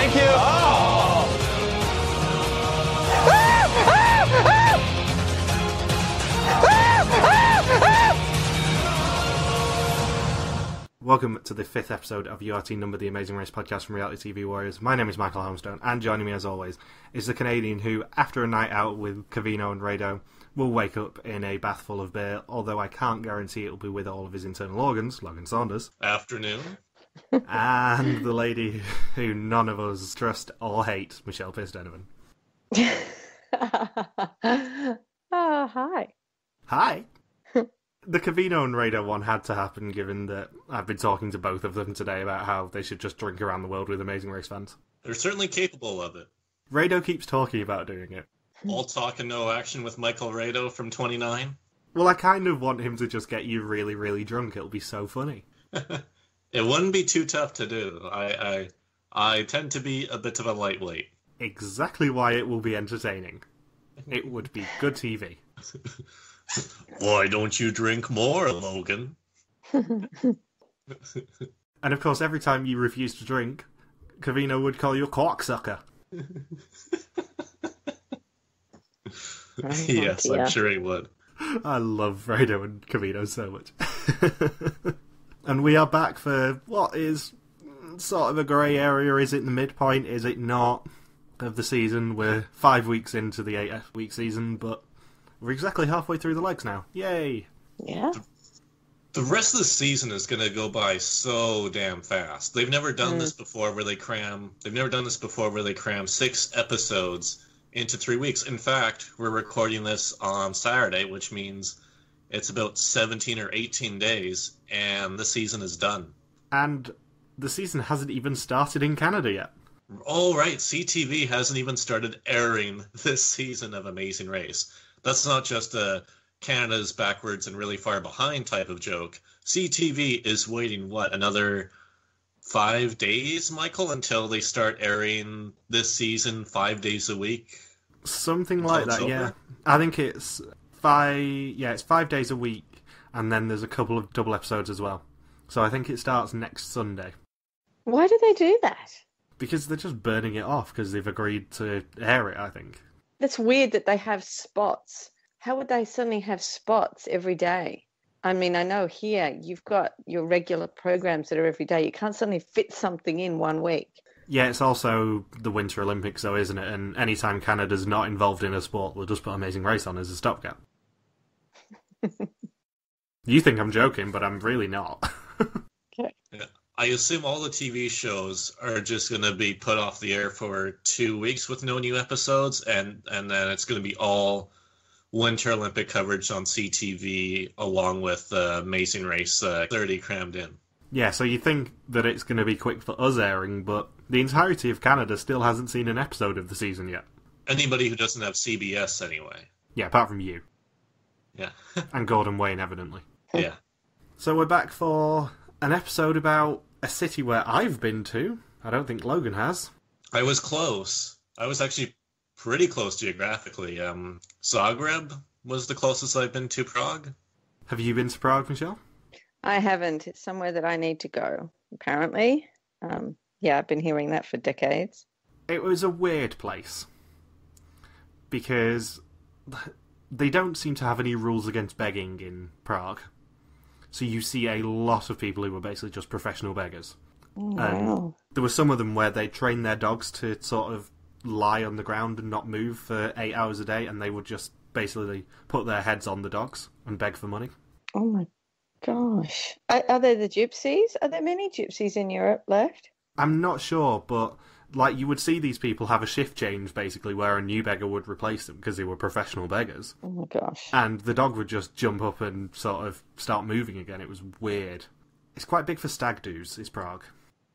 Thank you. Oh. Welcome to the 5th episode of URT Number, the Amazing Race podcast from Reality TV Warriors. My name is Michael Helmstone, and joining me as always is the Canadian who, after a night out with Covino and Rado, will wake up in a bath full of beer, although I can't guarantee it'll be with all of his internal organs, Logan Saunders. Afternoon. And the lady who none of us trust or hate, Michelle Pierce-Donovan. Hi. Hi. The Covino and Rado one had to happen, given that I've been talking to both of them today about how they should just drink around the world with Amazing Race fans. They're certainly capable of it. Rado keeps talking about doing it. All talk and no action with Michael Rado from 29. Well, I kind of want him to just get you really, really drunk. It'll be so funny. It wouldn't be too tough to do. I tend to be a bit of a lightweight. Exactly why it will be entertaining. It would be good TV. Why don't you drink more, Logan? And of course, every time you refuse to drink, Covino would call you a cocksucker. Yes, I'm sure he would. I love Rado and Covino so much. And we are back for what is sort of a grey area. Is it the midpoint? Is it not? Of the season. We're 5 weeks into the 8-week season, but we're exactly halfway through the legs now. Yay! Yeah. The rest of the season is going to go by so damn fast. They've never done this before where they cram 6 episodes into 3 weeks. In fact, we're recording this on Saturday, which means it's about 17 or 18 days, and the season is done. And the season hasn't even started in Canada yet. Oh, right. CTV hasn't even started airing this season of Amazing Race. That's not just a Canada's backwards and really far behind type of joke. CTV is waiting, another 5 days, Michael, until they start airing this season 5 days a week? Something like that, yeah. I think it's 5 days a week, and then there's a couple of double episodes as well. So I think it starts next Sunday. Why do they do that? Because they're just burning it off, because they've agreed to air it, I think. That's weird that they have spots. How would they suddenly have spots every day? I mean, I know here you've got your regular programs that are every day. You can't suddenly fit something in 1 week. Yeah, it's also the Winter Olympics, though, isn't it? And anytime Canada's not involved in a sport, they'll just put Amazing Race on as a stopgap. You think I'm joking, but I'm really not. Okay. Yeah. I assume all the TV shows are just going to be put off the air for 2 weeks with no new episodes, and then it's going to be all Winter Olympic coverage on CTV along with Amazing Race 30 crammed in. Yeah, so you think that it's going to be quick for us airing, but the entirety of Canada still hasn't seen an episode of the season yet. Anybody who doesn't have CBS, anyway. Yeah, apart from you. Yeah. And Gordon Wayne, evidently. Yeah. So we're back for an episode about a city where I've been to. I don't think Logan has. I was close. I was actually pretty close geographically. Zagreb was the closest I've been to Prague. Have you been to Prague, Michelle? I haven't. It's somewhere that I need to go, apparently. Yeah, I've been hearing that for decades. It was a weird place. Because they don't seem to have any rules against begging in Prague. So you see a lot of people who are basically just professional beggars. Oh, wow. There were some of them where they trained their dogs to sort of lie on the ground and not move for 8 hours a day, and they would just basically put their heads on the dogs and beg for money. Oh my gosh. Are there the gypsies? Are there many gypsies in Europe left? I'm not sure, but like you would see these people have a shift change basically where a new beggar would replace them because they were professional beggars. Oh my gosh. And the dog would just jump up and sort of start moving again. It was weird. It's quite big for stag doos, is Prague.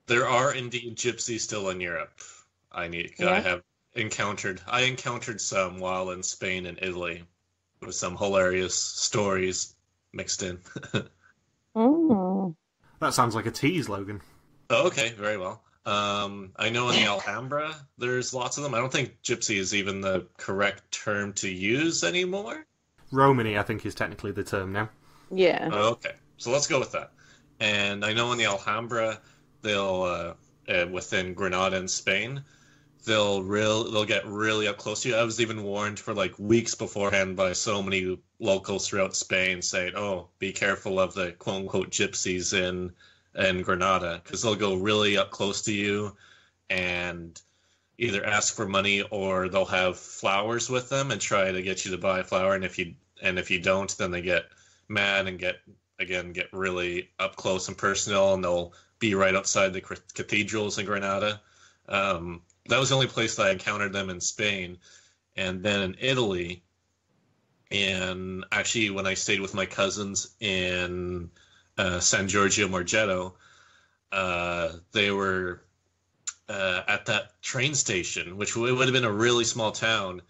There are indeed gypsies still in Europe. I encountered some while in Spain and Italy with some hilarious stories mixed in. Oh. That sounds like a tease, Logan. Oh, okay, very well. I know in the Alhambra there's lots of them. I don't think gypsy is even the correct term to use anymore. Romany, I think, is technically the term now. Yeah. Oh, okay, so let's go with that. And I know in the Alhambra they'll within Granada and Spain, they'll get really up close to you. I was even warned for like weeks beforehand by so many locals throughout Spain saying, "Oh, be careful of the quote unquote gypsies in Granada, because they'll go really up close to you and either ask for money or they'll have flowers with them and try to get you to buy a flower. And if you don't, then they get mad and get really up close and personal, and they'll be right outside the cathedrals in Granada. That was the only place that I encountered them in Spain. And then in Italy, and actually when I stayed with my cousins in San Giorgio Morgetto, they were at that train station, which would have been a really small town,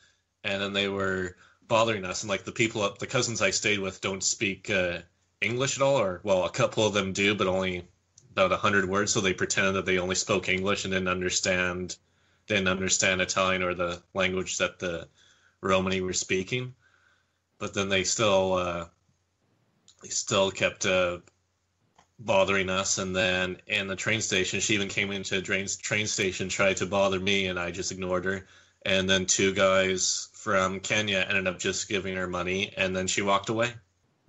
and then they were bothering us. And like the cousins I stayed with don't speak English at all, or well, a couple of them do, but only about 100 words. So they pretended that they only spoke English and didn't understand Italian or the language that the Romani were speaking. But then they still kept bothering us. And then in the train station, she even came into the train station, tried to bother me, and I just ignored her. And then two guys from Kenya ended up just giving her money, and then she walked away.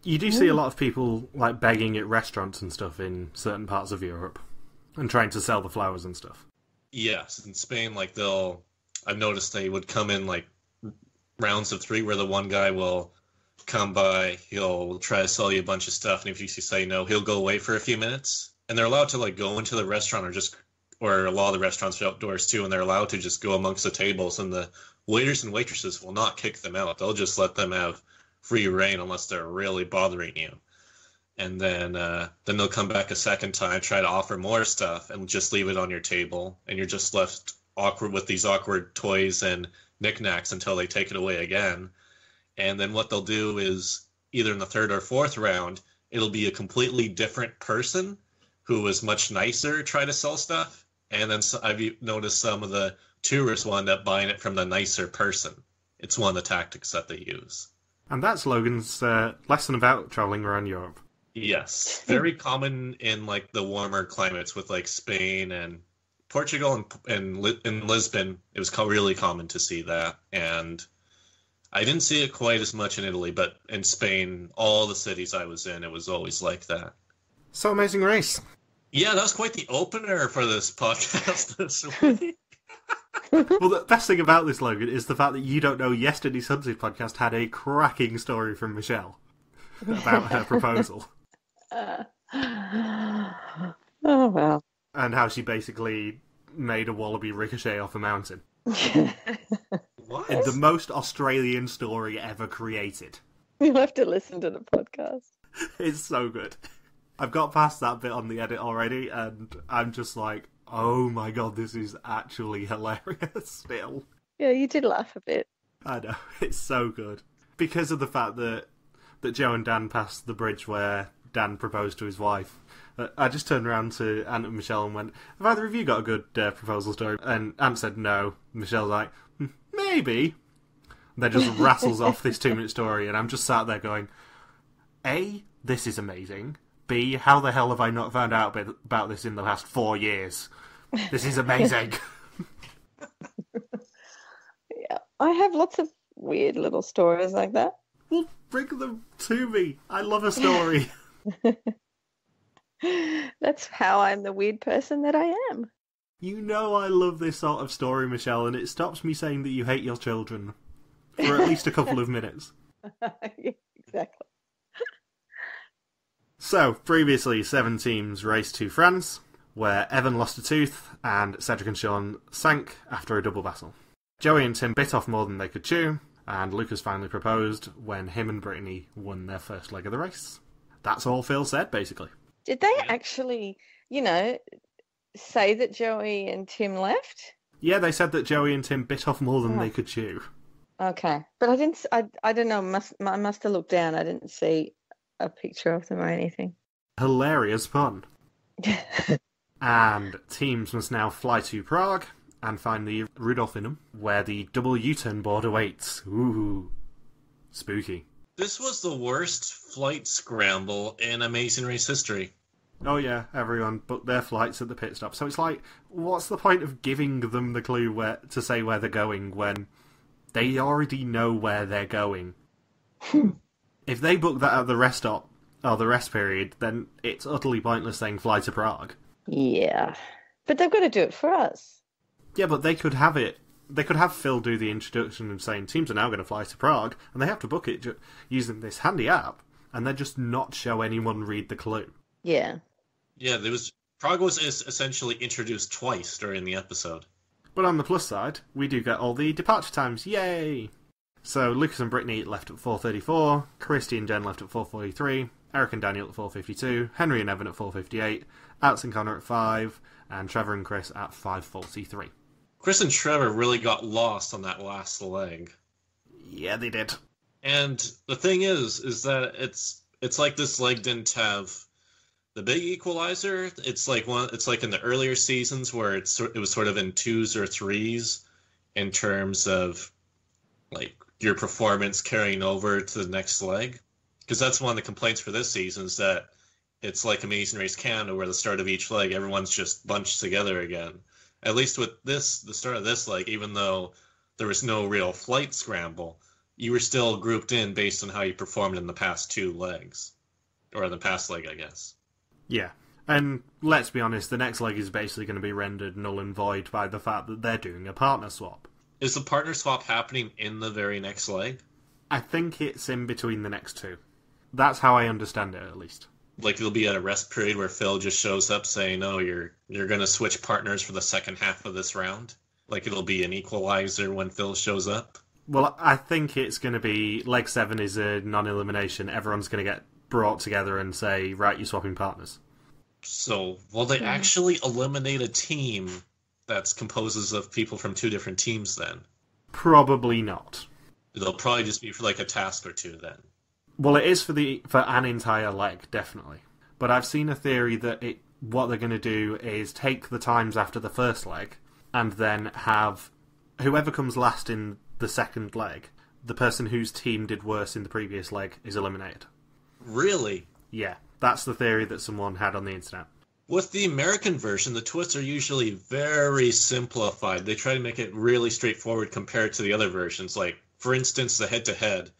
You do see a lot of people like begging at restaurants and stuff in certain parts of Europe and trying to sell the flowers and stuff. Yes, in Spain, like I've noticed they would come in like rounds of 3, where the one guy will come by, he'll try to sell you a bunch of stuff, and if you say no, he'll go away for a few minutes. And they're allowed to like go into the restaurant or a lot of the restaurants are outdoors too, and they're allowed to just go amongst the tables, and the waiters and waitresses will not kick them out. They'll just let them have free reign unless they're really bothering you. And then they'll come back a second time, try to offer more stuff, and just leave it on your table, and you're just left awkward with these awkward toys and knickknacks until they take it away again. And then what they'll do is either in the 3rd or 4th round, it'll be a completely different person who is much nicer try to sell stuff. And then I've noticed some of the tourists will end up buying it from the nicer person. It's one of the tactics that they use. And that's Logan's lesson about travelling around Europe. Yes, very common in like the warmer climates with like Spain and Portugal and in Lisbon. It was really common to see that, and I didn't see it quite as much in Italy, but in Spain, all the cities I was in, it was always like that. So Amazing Race. Yeah, that was quite the opener for this podcast this week. Well, the best thing about this, Logan, is the fact that you don't know Yesterday's Sunset podcast had a cracking story from Michelle about her proposal. Oh, well. And how she basically made a wallaby ricochet off a mountain. What? In the most Australian story ever created. You'll have to listen to the podcast. It's so good. I've got past that bit on the edit already, and I'm just like, oh my god, this is actually hilarious still. Yeah, you did laugh a bit. I know, it's so good. Because of the fact that Joe and Dan passed the bridge where Dan proposed to his wife, I just turned around to Ant and Michelle and went, have either of you got a good proposal story? And Ant said no. Michelle's like, maybe. And then just rattles off this 2-minute story, and I'm just sat there going, A, this is amazing. B, how the hell have I not found out about this in the past 4 years? This is amazing. Yeah, I have lots of weird little stories like that. Well, bring them to me. I love a story. That's how I'm the weird person that I am. You know I love this sort of story, Michelle, and it stops me saying that you hate your children for at least a couple of minutes. Yeah, exactly. So, previously, 7 teams raced to France, where Evan lost a tooth, and Cedric and Sean sank after a double battle. Joey and Tim bit off more than they could chew, and Lucas finally proposed when him and Brittany won their first leg of the race. That's all Phil said, basically. Did they actually, say that Joey and Tim left? Yeah, they said that Joey and Tim bit off more than they could chew. Okay. But I don't know, I must have looked down. I didn't see a picture of them or anything. Hilarious pun. And teams must now fly to Prague and find the Rudolfinum, where the double U-turn board awaits. Ooh, spooky. This was the worst flight scramble in Amazing Race history. Oh yeah, everyone booked their flights at the pit stop. So it's like, what's the point of giving them the clue where to say where they're going when they already know where they're going? If they book that at the rest stop or the rest period, then it's utterly pointless saying fly to Prague. Yeah. But they've got to do it for us. Yeah, but they could have it. They could have Phil do the introduction and saying teams are now going to fly to Prague, and they have to book it using this handy app, and then just not show anyone read the clue. Yeah. Yeah, Prague was essentially introduced twice during the episode. But on the plus side, we do get all the departure times. Yay! So Lucas and Brittany left at 4:34, Christy and Jen left at 4:43, Eric and Daniel at 4:52, Henry and Evan at 4:58, Alex and Connor at 5, and Trevor and Chris at 5:43. Chris and Trevor really got lost on that last leg. Yeah, they did. And the thing is that it's like this leg didn't have the big equalizer. It's like in the earlier seasons where it was sort of in 2s or 3s in terms of like your performance carrying over to the next leg. Because that's one of the complaints for this season is that it's like Amazing Race Canada where the start of each leg everyone's just bunched together again. At least with the start of this leg, even though there was no real flight scramble, you were still grouped in based on how you performed in the past 2 legs. Or in the past leg, I guess. Yeah. And let's be honest, the next leg is basically going to be rendered null and void by the fact that they're doing a partner swap. Is the partner swap happening in the very next leg? I think it's in between the next 2. That's how I understand it, at least. Like it'll be at a rest period where Phil just shows up saying, "Oh, you're going to switch partners for the second half of this round." Like it'll be an equalizer when Phil shows up. Well, I think it's going to be leg 7 is a non-elimination. Everyone's going to get brought together and say, "Right, you're swapping partners." So, will they actually eliminate a team that's composes of people from 2 different teams then? Probably not. It'll probably just be for like a task or 2 then. Well, it is for an entire leg, definitely. But I've seen a theory that what they're going to do is take the times after the first leg and then have whoever comes last in the second leg, the person whose team did worse in the previous leg is eliminated. Really? Yeah, that's the theory that someone had on the internet. With the American version, the twists are usually very simplified. They try to make it really straightforward compared to the other versions. Like, for instance, the head-to-head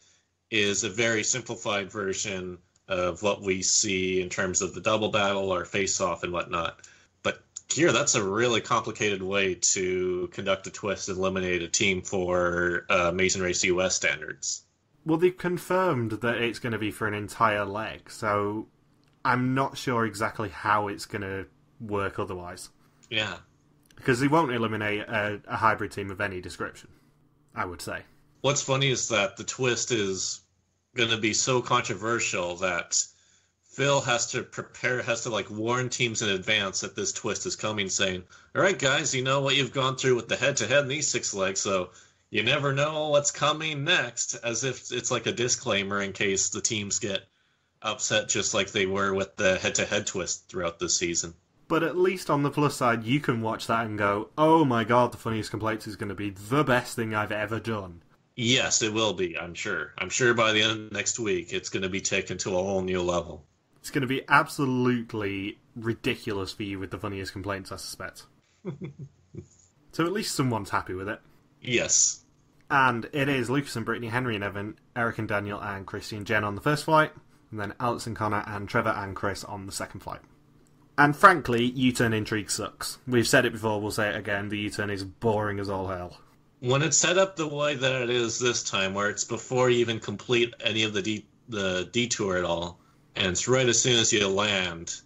is a very simplified version of what we see in terms of the double battle or face-off and whatnot. But here, that's a really complicated way to conduct a twist and eliminate a team for Amazing Race US standards. Well, they've confirmed that it's going to be for an entire leg, so I'm not sure exactly how it's going to work otherwise. Yeah. Because they won't eliminate a hybrid team of any description, I would say. What's funny is that the twist is going to be so controversial that Phil has to like warn teams in advance that this twist is coming, saying, "All right, guys, you know what you've gone through with the head-to-head in these 6 legs, so you never know what's coming next," as if it's like a disclaimer in case the teams get upset just like they were with the head-to-head twist throughout this season. But at least on the plus side, you can watch that and go, "Oh my god, the Funniest Complaints is going to be the best thing I've ever done." Yes, it will be, I'm sure. I'm sure by the end of next week, it's going to be taken to a whole new level. It's going to be absolutely ridiculous for you with the Funniest Complaints, I suspect. So at least someone's happy with it. Yes. And it is Lucas and Brittany, Henry and Evan, Eric and Daniel, and Christy and Jen on the first flight, and then Alex and Connor and Trevor and Chris on the second flight. And frankly, U-turn intrigue sucks. We've said it before, we'll say it again, the U-turn is boring as all hell. When it's set up the way that it is this time, where it's before you even complete any of the detour at all, and it's right as soon as you land,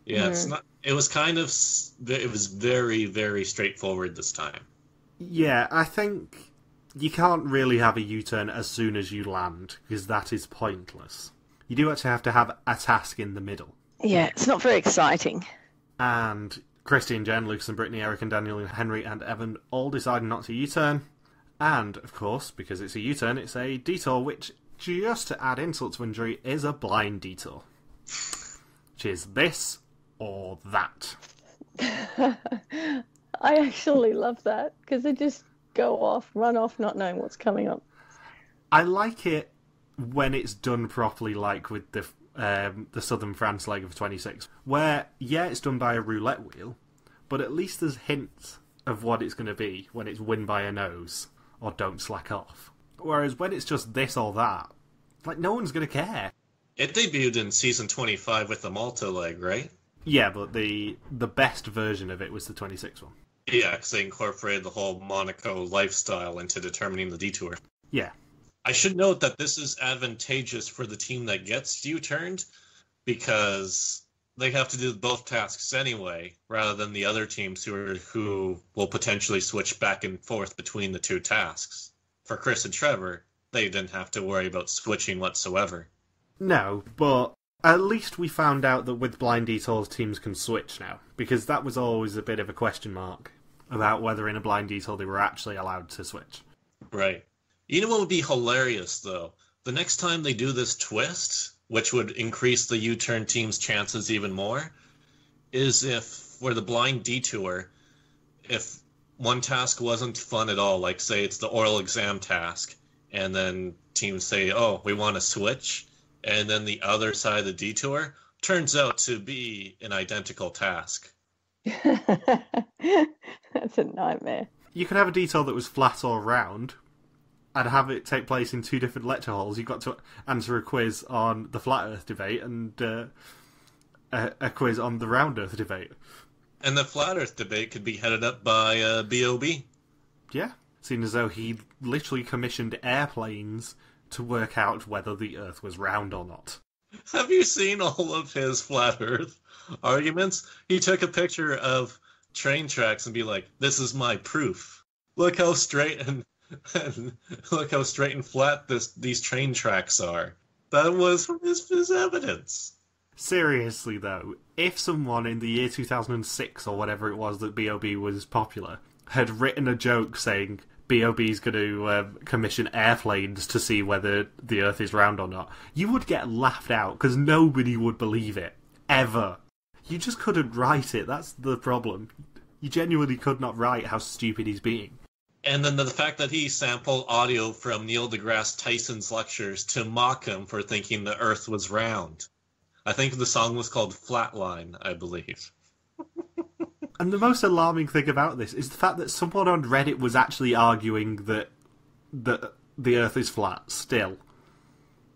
it's not. It was very, very straightforward this time. Yeah, I think you can't really have a U-turn as soon as you land, because that is pointless. You do actually have to have a task in the middle. Yeah, it's not very exciting. And Christy and Jen, Lucas and Brittany, Eric and Daniel, and Henry and Evan all decided not to U-turn. And, of course, because it's a U-turn, it's a detour, which, just to add insult to injury, is a blind detour. Which is this or that. I actually love that, because they just go off, run off, not knowing what's coming up. I like it when it's done properly, like with the the Southern France leg of 26, where, yeah, it's done by a roulette wheel, but at least there's hints of what it's going to be when it's win by a nose or don't slack off. Whereas when it's just this or that, like, no one's going to care. It debuted in season 25 with the Malta leg, right? Yeah, but the best version of it was the 26 one. Yeah, because they incorporated the whole Monaco lifestyle into determining the detour. Yeah. I should note that this is advantageous for the team that gets U-turned, because they have to do both tasks anyway, rather than the other teams who will potentially switch back and forth between the two tasks. For Chris and Trevor, they didn't have to worry about switching whatsoever. No, but at least we found out that with blind detours teams can switch now, because that was always a bit of a question mark about whether in a blind detour they were actually allowed to switch. Right. You know what would be hilarious, though? The next time they do this twist, which would increase the U-turn team's chances even more, is if, for the blind detour, if one task wasn't fun at all, like, say, it's the oral exam task, and then teams say, oh, we want to switch, and then the other side of the detour turns out to be an identical task. That's a nightmare. You could have a detour that was flat or round, and have it take place in two different lecture halls. You've got to answer a quiz on the flat Earth debate and a quiz on the round Earth debate. And the flat Earth debate could be headed up by B.O.B. Yeah, seeing as though he literally commissioned airplanes to work out whether the Earth was round or not. Have you seen all of his flat Earth arguments? He took a picture of train tracks and be like, this is my proof. Look how straight and look how straight and flat these train tracks are. That was his evidence. Seriously, though, if someone in the year 2006 or whatever it was that B.O.B. was popular had written a joke saying B.O.B.'s going to commission airplanes to see whether the Earth is round or not, you would get laughed out because nobody would believe it. Ever. You just couldn't write it. That's the problem. You genuinely could not write how stupid he's being. And then the fact that he sampled audio from Neil deGrasse Tyson's lectures to mock him for thinking the Earth was round. I think the song was called Flatline, I believe. And the most alarming thing about this is the fact that someone on Reddit was actually arguing that the Earth is flat, still.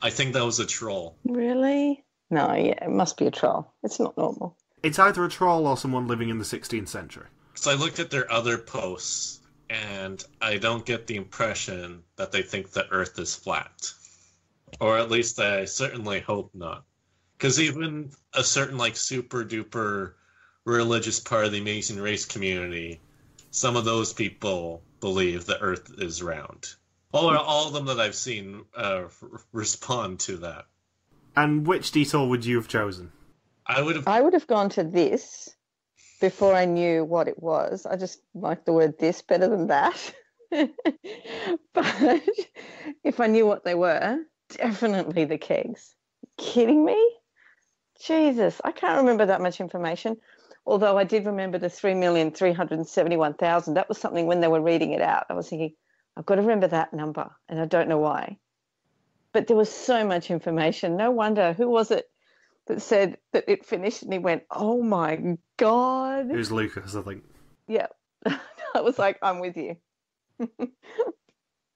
I think that was a troll. Really? No, yeah, it must be a troll. It's not normal. It's either a troll or someone living in the 16th century. So I looked at their other posts, and I don't get the impression that they think the Earth is flat. Or at least I certainly hope not. Because even a certain, like, super-duper religious part of the Amazing Race community, some of those people believe the Earth is round. All of them that I've seen respond to that. And which detour would you have chosen? I would have gone to this before I knew what it was. I just like the word this better than that. But if I knew what they were, definitely the kegs. Kidding me? Jesus, I can't remember that much information. Although I did remember the 3,371,000. That was something when they were reading it out. I was thinking, I've got to remember that number, and I don't know why. But there was so much information. No wonder. Who was it that said that it finished and he went, oh, my God. It was Lucas, I think. Yeah. I was like, I'm with you.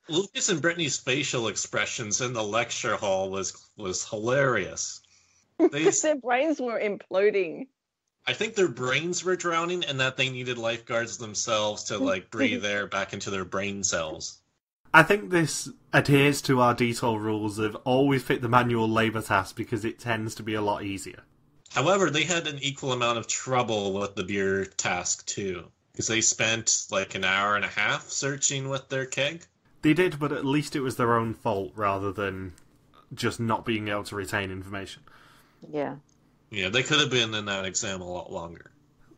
Lucas and Brittany's facial expressions in the lecture hall was hilarious. Their brains were imploding. I think their brains were drowning and that they needed lifeguards themselves to, like, breathe air back into their brain cells. I think this adheres to our detour rules of always pick the manual labour task because it tends to be a lot easier. However, they had an equal amount of trouble with the beer task, too. Because they spent, like, an hour and a half searching with their keg. They did, but at least it was their own fault rather than just not being able to retain information. Yeah. Yeah, they could have been in that exam a lot longer.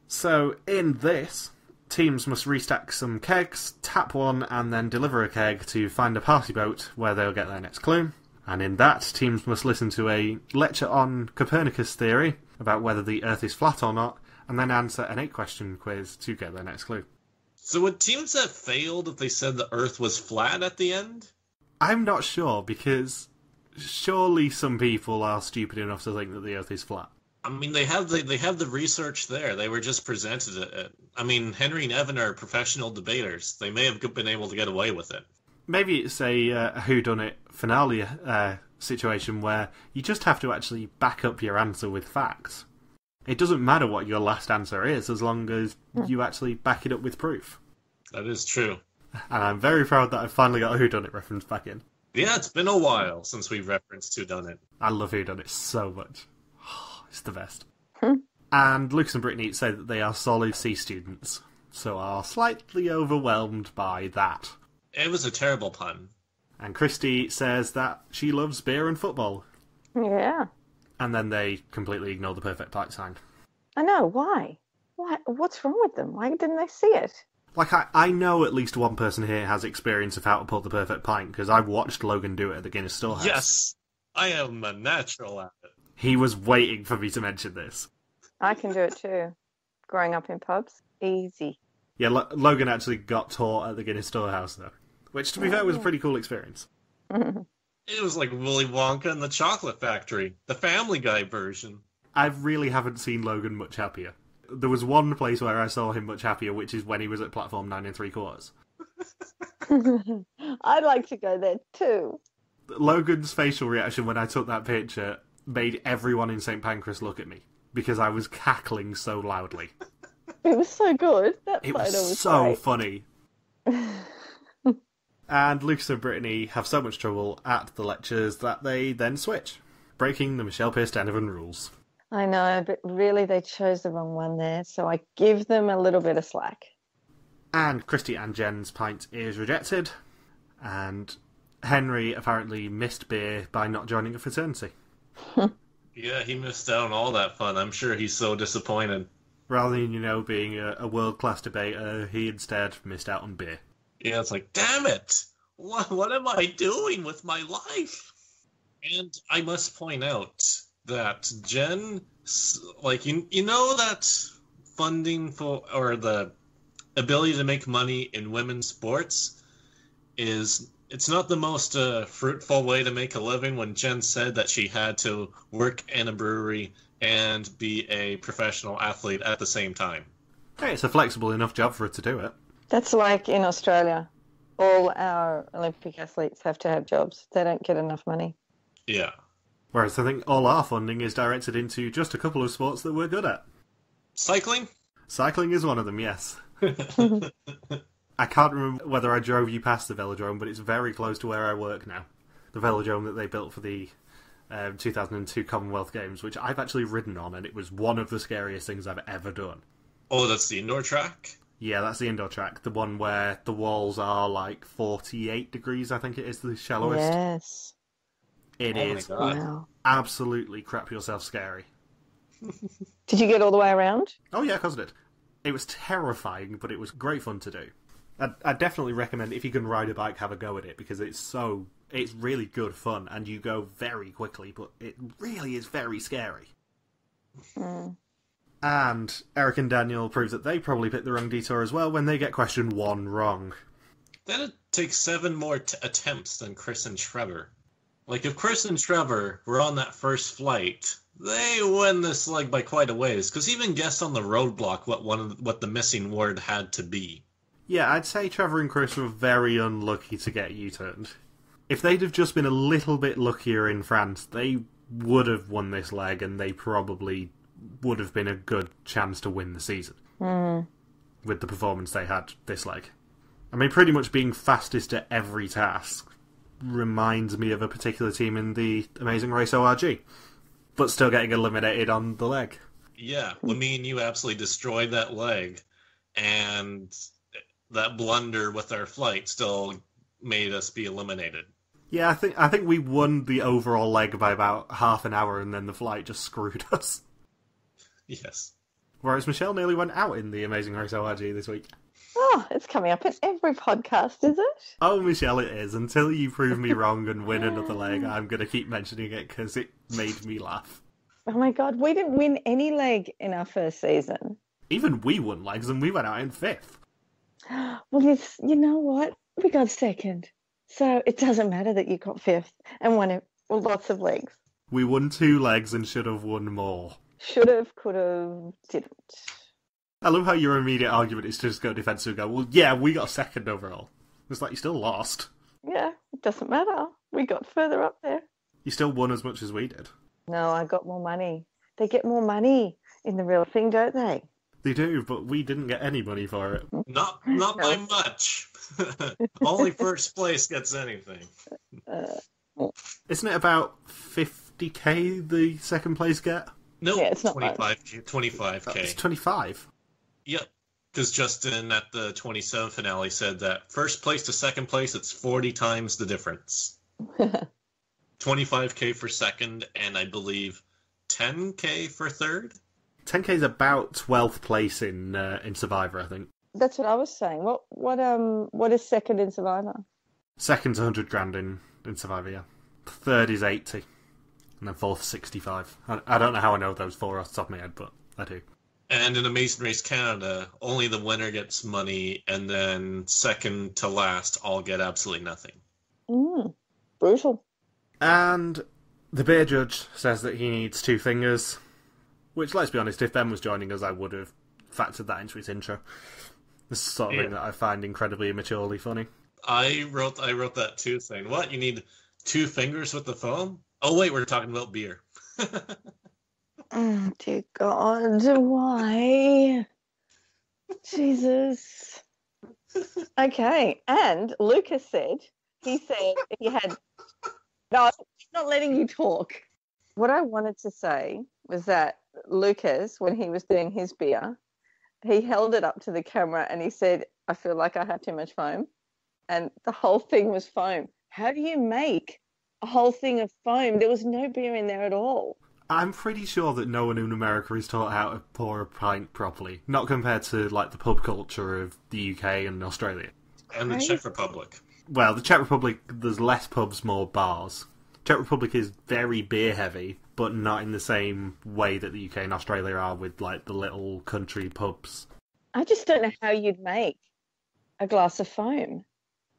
So, in this, teams must restack some kegs, tap one, and then deliver a keg to find a party boat where they'll get their next clue. And in that, teams must listen to a lecture on Copernicus theory about whether the Earth is flat or not, and then answer an 8-question quiz to get their next clue. So would teams have failed if they said the Earth was flat at the end? I'm not sure, because Surely some people are stupid enough to think that the Earth is flat. I mean, they have the research there. They were just presented it. I mean, Henry and Evan are professional debaters. They may have been able to get away with it. Maybe it's a whodunit finale situation where you just have to actually back up your answer with facts. It doesn't matter what your last answer is as long as you actually back it up with proof. That is true. And I'm very proud that I finally got a whodunit reference back in. Yeah, it's been a while since we referenced whodunit. I love whodunit so much. It's the best. And Lucas and Brittany say that they are solid C students, so are slightly overwhelmed by that. It was a terrible pun. And Christy says that she loves beer and football. Yeah. And then they completely ignore the perfect pint sign. I know, why? What's wrong with them? Why didn't they see it? Like, I know at least one person here has experience of how to pull the perfect pint, because I've watched Logan do it at the Guinness Storehouse. Yes! I am a natural at it. He was waiting for me to mention this. I can do it too. Growing up in pubs, easy. Yeah, Logan actually got taught at the Guinness Storehouse, though. Which, to be fair, was a pretty cool experience. It was like Willy Wonka and the Chocolate Factory, the Family Guy version. I really haven't seen Logan much happier. There was one place where I saw him much happier, which is when he was at platform 9 3/4. I'd like to go there too. Logan's facial reaction when I took that picture made everyone in St. Pancras look at me, because I was cackling so loudly. It was so good. That It photo was was so great. funny. And Lucas and Brittany have so much trouble at the lectures that they then switch, breaking the Michelle Pierce Donovan rules. I know, but really they chose the wrong one there, so I give them a little bit of slack. And Christy and Jen's pint is rejected, and Henry apparently missed beer by not joining a fraternity. Yeah, he missed out on all that fun. I'm sure he's so disappointed. Rather than, being a world-class debater, he instead missed out on beer. Yeah, it's like, damn it! What am I doing with my life? And I must point out that Jen, like, you know that funding for, or the ability to make money in women's sports it's not the most fruitful way to make a living. When Jen said that she had to work in a brewery and be a professional athlete at the same time. Hey, it's a flexible enough job for her to do it. That's like in Australia. All our Olympic athletes have to have jobs. They don't get enough money. Yeah. Whereas I think all our funding is directed into just a couple of sports that we're good at. Cycling? Cycling is one of them, yes. I can't remember whether I drove you past the velodrome, but it's very close to where I work now. The velodrome that they built for the 2002 Commonwealth Games, which I've actually ridden on, and it was one of the scariest things I've ever done. Oh, that's the indoor track? Yeah, that's the indoor track. The one where the walls are like 48 degrees, I think it is the shallowest. Yes. It is Wow. absolutely crap yourself scary. Did you get all the way around? Oh yeah, of course I did. It was terrifying, but it was great fun to do. I'd definitely recommend, if you can ride a bike, have a go at it, because it's really good fun, and you go very quickly, but it really is very scary. Mm. And Eric and Daniel prove that they probably picked the wrong detour as well when they get question 1 wrong. That'd take 7 more attempts than Chris and Trevor. Like, if Chris and Trevor were on that first flight, they win this leg by quite a ways, because even guessed on the roadblock what the missing word had to be. Yeah, I'd say Trevor and Chris were very unlucky to get U-turned. If they'd have just been a little bit luckier in France, they would have won this leg, and they probably would have been a good chance to win the season. With the performance they had this leg. I mean, pretty much being fastest at every task reminds me of a particular team in the Amazing Race ORG, but still getting eliminated on the leg. Yeah, well, me and you absolutely destroyed that leg, and that blunder with our flight still made us be eliminated. Yeah, I think we won the overall leg by about half an hour, and then the flight just screwed us. Yes. Whereas Michelle nearly went out in the Amazing Race ORG this week. Oh, it's coming up in every podcast, is it? Oh, Michelle, it is. Until you prove me wrong and win another leg, I'm going to keep mentioning it because it made me laugh. Oh my God, we didn't win any leg in our first season. Even we won legs and we went out in 5th. Well, you know what? We got second. So it doesn't matter that you got 5th and won Well, lots of legs. We won 2 legs and should have won more. Should have, could have, didn't. I love how your immediate argument is to just go defensive and go, well, yeah, we got 2nd overall. It's like you still lost. Yeah, it doesn't matter. We got further up there. You still won as much as we did. No, I got more money. They get more money in the real thing, don't they? They do, but we didn't get any money for it. Not by much. Only first place gets anything. Isn't it about 50k the second place get? No, Yeah, it's not 25k. It's 25. Yep. Because Justin at the 27 finale said that first place to second place, it's 40 times the difference. 25k for second, and I believe 10k for third. 10k is about 12th place in Survivor, I think. That's what I was saying. What is second in Survivor? Second's 100 grand in Survivor, yeah. Third is 80. And then fourth, 65. I don't know how I know those 4 off the top of my head, but I do. And in Amazing Race Canada, only the winner gets money, and then second to last all get absolutely nothing. Brutal. And the beer judge says that he needs 2 fingers, which, let's be honest, if Ben was joining us, I would have factored that into his intro. This is the sort of thing that I find incredibly immaturely funny. I wrote that too, saying, what, you need 2 fingers with the foam? Oh, wait, we're talking about beer. Oh, dear God, why? Jesus. Okay, and Lucas said he had... No, I'm not letting you talk. What I wanted to say was that Lucas, when he was doing his beer, he held it up to the camera and he said, I feel like I have too much foam. And the whole thing was foam. How do you make a whole thing of foam? There was no beer in there at all. I'm pretty sure that no one in America is taught how to pour a pint properly. Not compared to, like, the pub culture of the UK and Australia. And the Czech Republic. Well, the Czech Republic, there's less pubs, more bars. Czech Republic is very beer heavy, but not in the same way that the UK and Australia are with, like, the little country pubs. I just don't know how you'd make a glass of foam.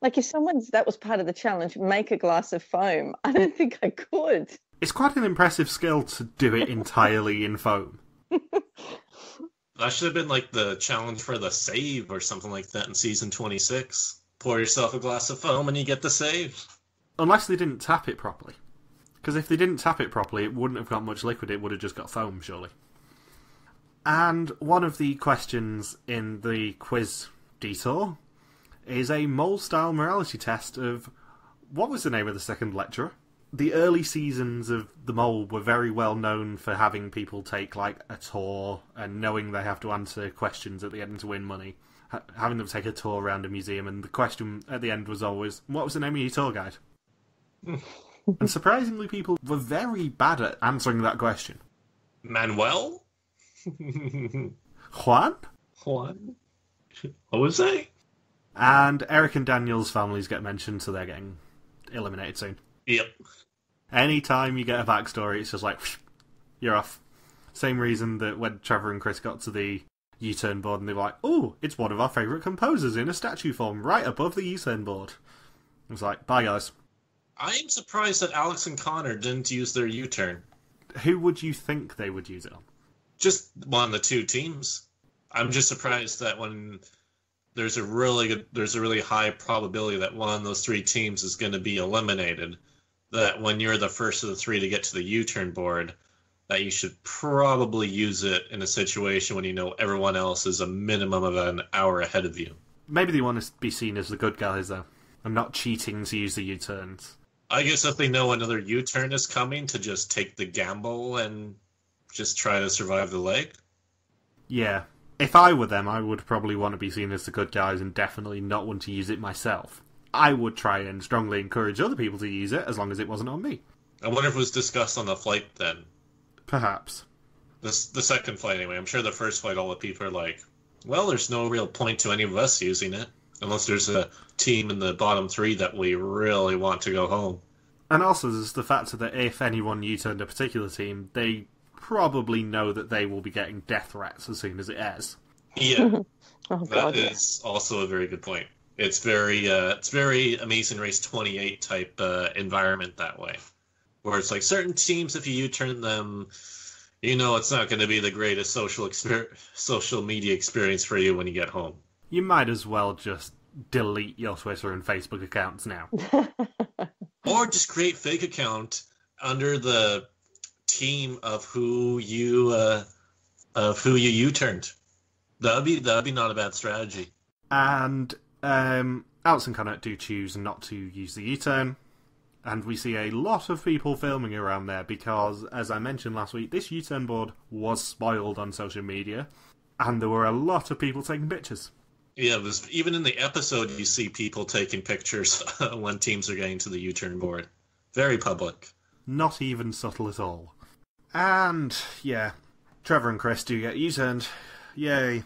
Like, if that was part of the challenge, make a glass of foam, I don't think I could. It's quite an impressive skill to do it entirely in foam. That should have been like the challenge for the save or something like that in season 26. Pour yourself a glass of foam and you get the save. Unless they didn't tap it properly. Because if they didn't tap it properly, it wouldn't have got much liquid, it would have just got foam, surely. And one of the questions in the quiz detour is a mole-style morality test of... What was the name of the second lecturer? The early seasons of The Mole were very well known for having people take, like, a tour and knowing they have to answer questions at the end to win money. Having them take a tour around a museum, and the question at the end was always, what was the name of your tour guide? And surprisingly, people were very bad at answering that question. Manuel? Juan? Juan? What was that? And Eric and Daniel's families get mentioned, so they're getting eliminated soon. Yep. Anytime you get a backstory, it's just like, you're off. Same reason that when Trevor and Chris got to the U-turn board and they were like, oh, it's one of our favourite composers in a statue form right above the U-turn board. It's like, bye guys. I'm surprised that Alex and Connor didn't use their U-turn. Who would you think they would use it on? Just one of the 2 teams. I'm just surprised that when there's a really high probability that one of those 3 teams is going to be eliminated, that when you're the first of the 3 to get to the U-turn board, that you should probably use it in a situation when you know everyone else is a minimum of an hour ahead of you. Maybe they want to be seen as the good guys, though, and not cheating to use the U-turns. I guess if they know another U-turn is coming, to just take the gamble and just try to survive the leg? Yeah. If I were them, I would probably want to be seen as the good guys and definitely not want to use it myself. I would try and strongly encourage other people to use it, as long as it wasn't on me. I wonder if it was discussed on the flight then. Perhaps. The second flight, anyway. I'm sure the first flight, all the people are like, well, there's no real point to any of us using it, unless there's a team in the bottom 3 that we really want to go home. And also there's the fact that if anyone U-turned a particular team, they probably know that they will be getting death threats as soon as it airs. Yeah. Oh, God, that is also a very good point. It's very Amazing Race 28 type environment that way. Where it's like certain teams, if you U-turn them, you know it's not going to be the greatest social media experience for you when you get home. You might as well just delete your Twitter and Facebook accounts now. Or just create fake account under the team of who you U-turned. That'd be not a bad strategy. And Alex and Connor do choose not to use the U-turn, and we see a lot of people filming around there because, as I mentioned last week, this U-turn board was spoiled on social media, and there were a lot of people taking pictures. Yeah, it was, even in the episode, you see people taking pictures when teams are getting to the U-turn board. Very public. Not even subtle at all. And, yeah, Trevor and Chris do get U-turned. Yay.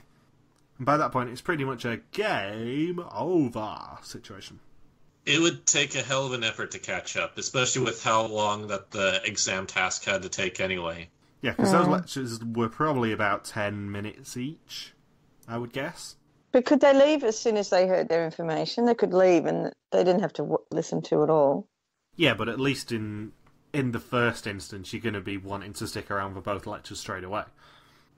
And by that point, it's pretty much a game over situation. It would take a hell of an effort to catch up, especially with how long that the exam task had to take anyway. Yeah, because those lectures were probably about 10 minutes each, I would guess. But could they leave as soon as they heard their information? They could leave and they didn't have to listen to it all. Yeah, but at least in the first instance, you're going to be wanting to stick around for both lectures straight away.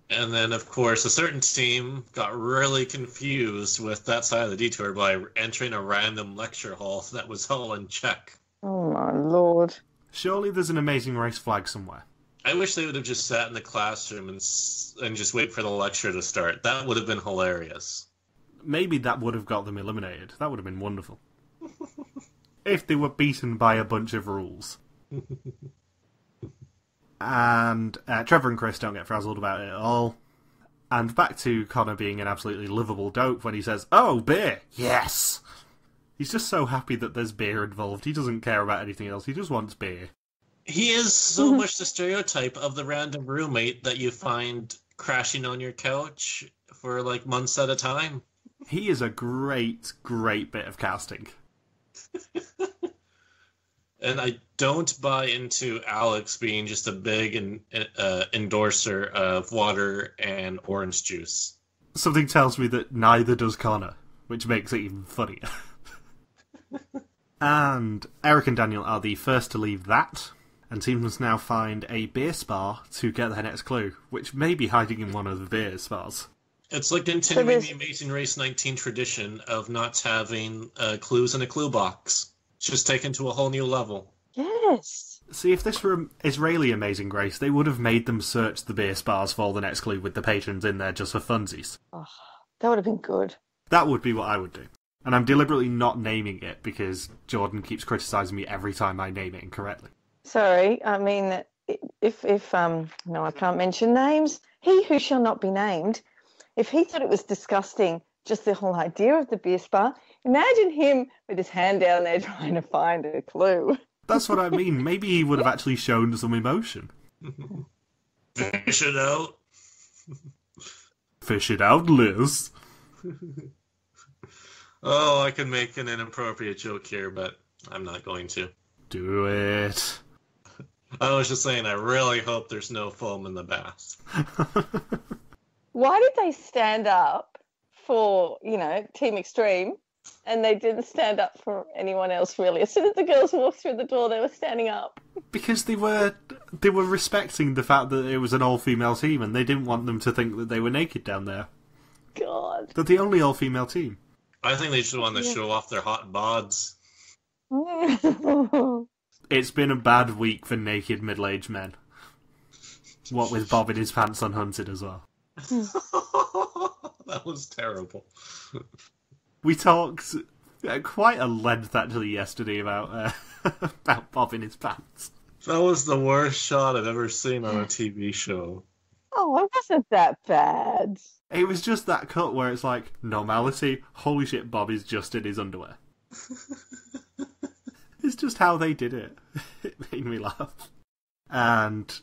And then, of course, a certain team got really confused with that side of the detour by entering a random lecture hall that was all in Czech. Oh, my Lord. Surely there's an Amazing Race flag somewhere. I wish they would have just sat in the classroom and just wait for the lecture to start. That would have been hilarious. Maybe that would have got them eliminated. That would have been wonderful. If they were beaten by a bunch of rules. And Trevor and Chris don't get frazzled about it at all. And back to Connor being an absolutely livable dope when he says, "Oh, beer! Yes!" He's just so happy that there's beer involved. He doesn't care about anything else. He just wants beer. He is so much the stereotype of the random roommate that you find crashing on your couch for like months at a time. He is a great, great bit of casting. And I don't buy into Alex being just a big endorser of water and orange juice. Something tells me that neither does Connor, which makes it even funnier. And Eric and Daniel are the first to leave that, and teams must now find a beer spa to get their next clue, which may be hiding in one of the beer spas. It's like continuing the Amazing Race 19 tradition of not having clues in a clue box. It's just taken to a whole new level. Yes. See, if this were Israeli Amazing Race, they would have made them search the beer spas for the next clue with the patrons in there just for funsies. Oh, that would have been good. That would be what I would do. And I'm deliberately not naming it because Jordan keeps criticising me every time I name it incorrectly. Sorry, I mean, if no, I can't mention names. He who shall not be named, if he thought it was disgusting, just the whole idea of the beer spa, imagine him with his hand down there trying to find a clue. That's what I mean. Maybe he would have actually shown some emotion. Fish it out. Fish it out, Liz. Oh, I could make an inappropriate joke here, but I'm not going to. Do it. I was just saying, I really hope there's no foam in the bath. Why did they stand up for, Team Extreme, and they didn't stand up for anyone else, really? As soon as the girls walked through the door, they were standing up. Because they were respecting the fact that it was an all-female team, and they didn't want them to think that they were naked down there. God. They're the only all-female team. I think they just want to show off their hot bods. It's been a bad week for naked middle-aged men. What with Bob in his pants unhunted as well. That was terrible. We talked at quite a length actually yesterday about Bob in his pants. That was the worst shot I've ever seen on a TV show. Oh, it wasn't that bad. It was just that cut where it's like, normality, holy shit, Bob is just in his underwear. It's just how they did it. It made me laugh. And,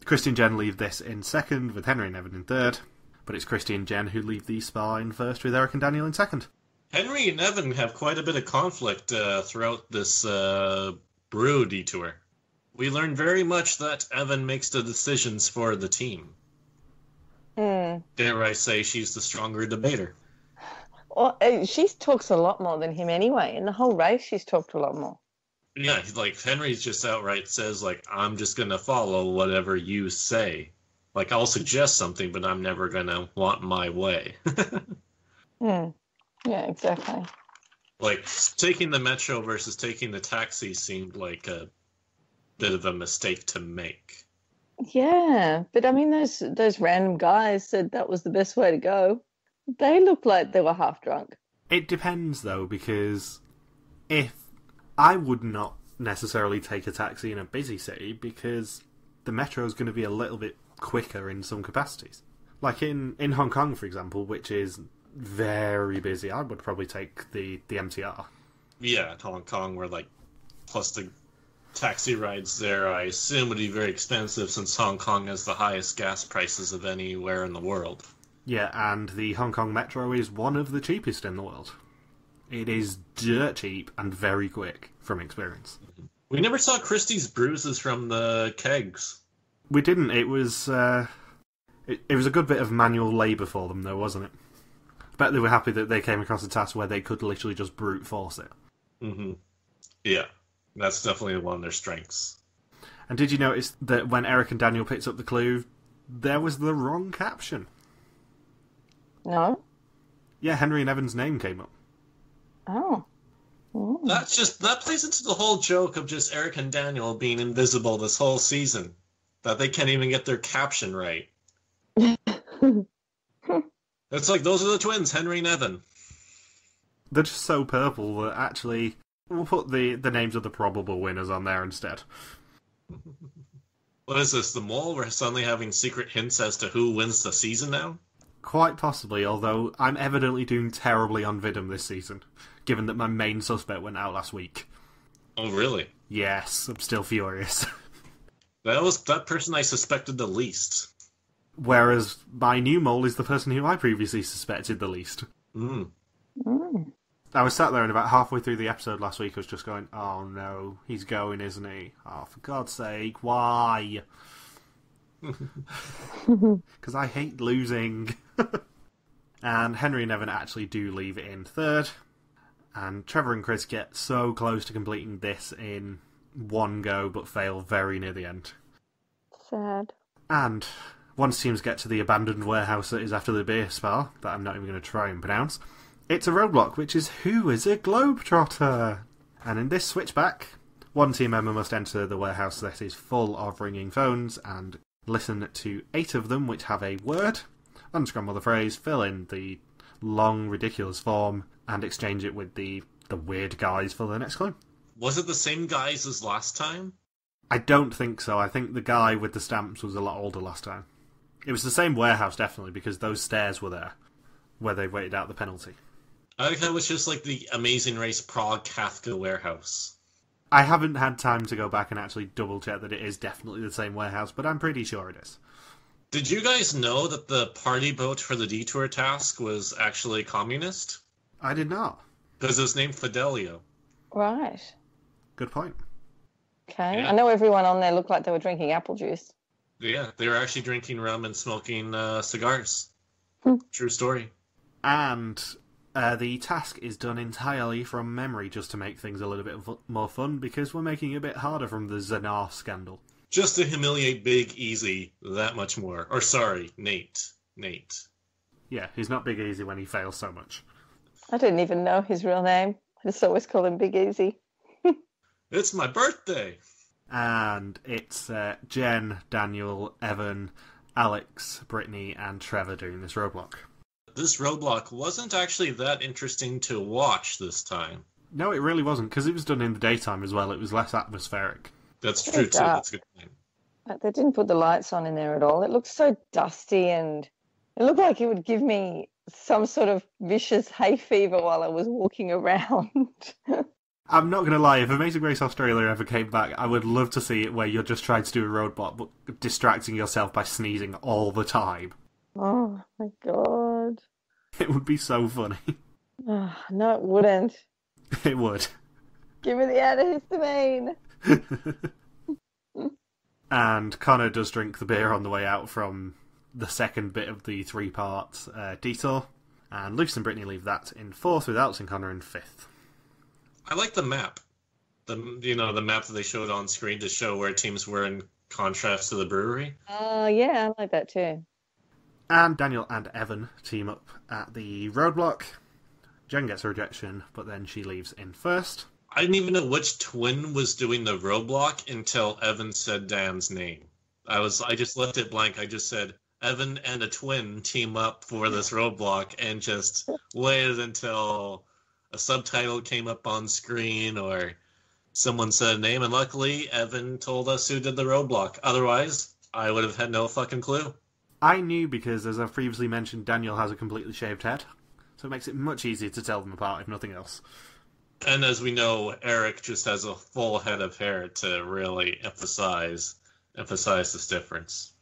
Christy and Jen leave this in second, with Henry and Evan in third. But it's Christy and Jen who leave the spa in first, with Eric and Daniel in second. Henry and Evan have quite a bit of conflict throughout this brew detour. We learn very much that Evan makes the decisions for the team. Dare I say she's the stronger debater. Well, she talks a lot more than him anyway. In the whole race, she's talked a lot more. Yeah, like Henry's just outright says, like, I'm just gonna follow whatever you say. Like, I'll suggest something, but I'm never gonna want my way. Yeah, exactly. Like, taking the metro versus taking the taxi seemed like a bit of a mistake to make. Yeah, but I mean, those random guys said that was the best way to go. They looked like they were half drunk. It depends, though, because if I would not necessarily take a taxi in a busy city, because the metro is going to be a little bit quicker in some capacities. Like in Hong Kong, for example, which is very busy, I would probably take the MTR. Yeah, Hong Kong, where, like, plus the taxi rides there, I assume, would be very expensive since Hong Kong has the highest gas prices of anywhere in the world. Yeah, and the Hong Kong Metro is one of the cheapest in the world. It is dirt cheap and very quick, from experience. We never saw Christie's bruises from the kegs. We didn't. It was it was a good bit of manual labour for them, though, wasn't it? I bet they were happy that they came across a task where they could literally just brute force it. Mm-hmm. Yeah, that's definitely one of their strengths. And did you notice that when Eric and Daniel picked up the clue, there was the wrong caption? No? Yeah, Henry and Evan's name came up. Oh. That plays into the whole joke of just Eric and Daniel being invisible this whole season. That they can't even get their caption right. It's like, those are the twins, Henry and Evan. They're just so purple that actually we'll put the names of the probable winners on there instead. What is this, the mole? We're suddenly having secret hints as to who wins the season now? Quite possibly, although I'm evidently doing terribly on Vidum this season, given that my main suspect went out last week. Oh, really? Yes, I'm still furious. That was that person I suspected the least. Whereas my new mole is the person who I previously suspected the least. Mm. Mm. I was sat there and about halfway through the episode last week I was just going, oh no, he's going, isn't he? Oh, for God's sake, why? Because I hate losing. And Henry and Evan actually do leave it in third. And Trevor and Chris get so close to completing this in one go, but fail very near the end. Sad. And once teams get to the abandoned warehouse that is after the beer spa, that I'm not even going to try and pronounce, it's a roadblock, which is who is a globetrotter? And in this switchback, one team member must enter the warehouse that is full of ringing phones and listen to 8 of them which have a word, unscramble the phrase, fill in the long, ridiculous form, and exchange it with the weird guys for the next clue. Was it the same guys as last time? I don't think so. I think the guy with the stamps was a lot older last time. It was the same warehouse, definitely, because those stairs were there, where they waited out the penalty. I think that was just like the Amazing Race Prague Kafka warehouse. I haven't had time to go back and actually double-check that it is definitely the same warehouse, but I'm pretty sure it is. Did you guys know that the party boat for the detour task was actually communist? I did not. Because it's named Fidelio. Right. Good point. Okay. Yeah. I know everyone on there looked like they were drinking apple juice. Yeah, they were actually drinking rum and smoking cigars. True story. And the task is done entirely from memory, just to make things a little bit more fun, because we're making it a bit harder from the Zanar scandal. Just to humiliate Big Easy that much more. Or sorry, Nate. Yeah, he's not Big Easy when he fails so much. I didn't even know his real name. I just always call him Big Easy. It's my birthday! And it's Jen, Daniel, Evan, Alex, Brittany, and Trevor doing this roadblock. This roadblock wasn't actually that interesting to watch this time. No, it really wasn't, because it was done in the daytime as well. It was less atmospheric. That's true, too. That's a good point. They didn't put the lights on in there at all. It looked so dusty, and it looked like it would give me some sort of vicious hay fever while I was walking around. I'm not going to lie, if Amazing Race Australia ever came back, I would love to see it where you're just trying to do a roadblock, but distracting yourself by sneezing all the time. Oh, my God. It would be so funny. Oh, no, it wouldn't. It would. Give me the antihistamine. And Connor does drink the beer on the way out from the second bit of the 3-part detour. And Luce and Brittany leave that in 4th, with Alex and Connor in 5th. I like the map. the map that they showed on screen to show where teams were in contrast to the brewery. Yeah, I like that too. And Daniel and Evan team up at the roadblock. Jen gets a rejection, but then she leaves in first. I didn't even know which twin was doing the roadblock until Evan said Dan's name. I just left it blank. I just said, Evan and a twin team up for this roadblock, and just waited until a subtitle came up on screen or someone said a name, and luckily Evan told us who did the roadblock. Otherwise, I would have had no fucking clue. I knew because, as I've previously mentioned, Daniel has a completely shaved head, so it makes it much easier to tell them apart, if nothing else. And as we know, Eric just has a full head of hair to really emphasize this difference.